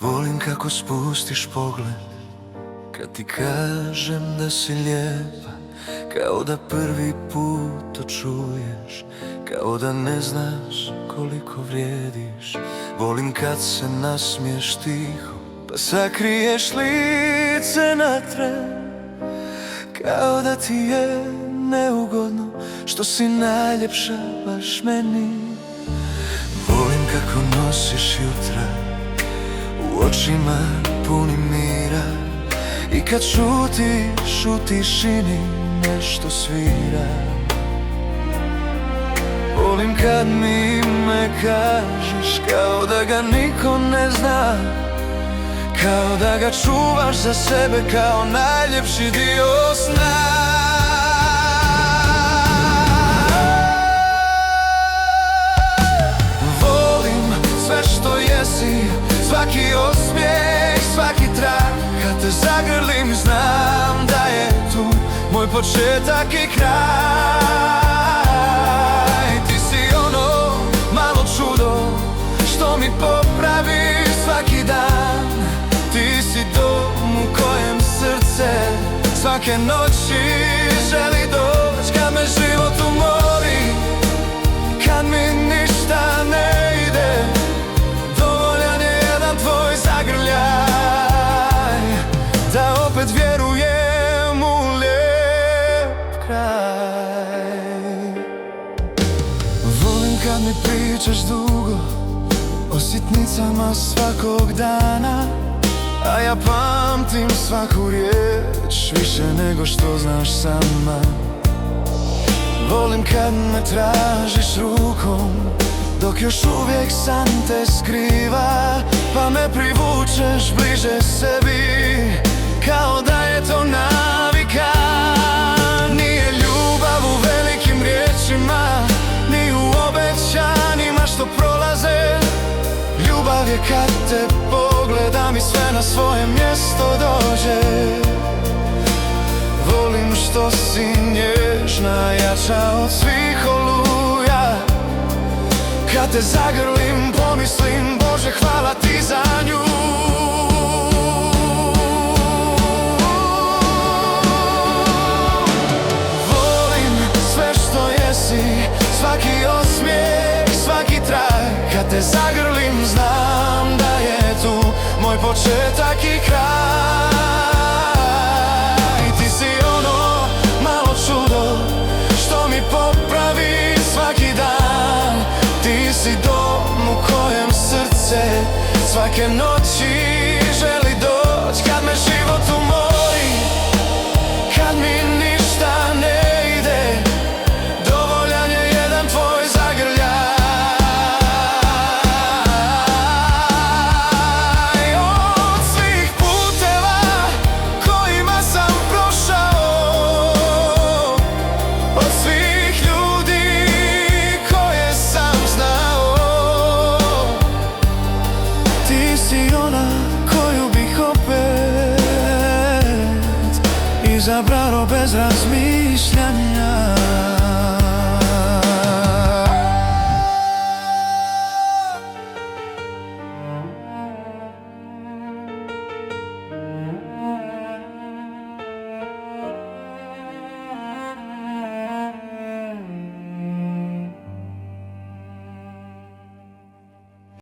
Volim kako spustiš pogled kad ti kažem da si lijepa, kao da prvi put to čuješ, kao da ne znaš koliko vrijediš. Volim kad se nasmiješ tiho, pa sakriješ lice na tren, kao da ti je neugodno što si najljepša baš meni. Volim kako nosiš jutra u očima puni mira, i kad šutiš u tišini nešto svira. Volim kad mi ime kažeš kao da ga niko ne zna, kao da ga čuvaš za sebe kao najljepši dio sna. Volim sve što jesi, svaki osmijeh, svaki trag. Kad te zagrlim znam da je tu moj početak i kraj. Ti si ono malo čudo što mi popravi svaki dan. Ti si dom u kojem srce svake noći želi doć. Kad me život umori, kad mi ništa ne ide, dovoljan je jedan tvoj zagrljaj, da opet vjerujem u lijep kraj. Volim kad mi pričaš dugo o sitnicama svakog dana, a ja pamtim svaku riječ više nego što znaš sama. Volim kad me tražiš rukom dok još uvijek san te skriva, pa me privučeš bliže sebi kao da je to navika. Nije ljubav u velikim riječima, ni u obećanjima što prolaze. Ljubav je kad te pogledam i sve na svoje mjesto dođe. Volim što si nježna, jača od svih oluja. Kad te zagrlim pomislim, Bože hvala ti za nju. Volim sve što jesi, svaki osmijeh, svaki trag. Kad te zagrlim znam da je tu moj početak i kraj. Ti si ono malo čudo što mi popravi svaki dan. Ti si dom u kojem srce svake noći želi doć. Kad me život umori, kad mi ništa ne ide, dovoljan je jedan tvoj zagrljaj. Od svih puteva kojima sam prošao, od svih ljudi koje sam znao, ti si ona koju bih opet izabrao bez razmišljanja.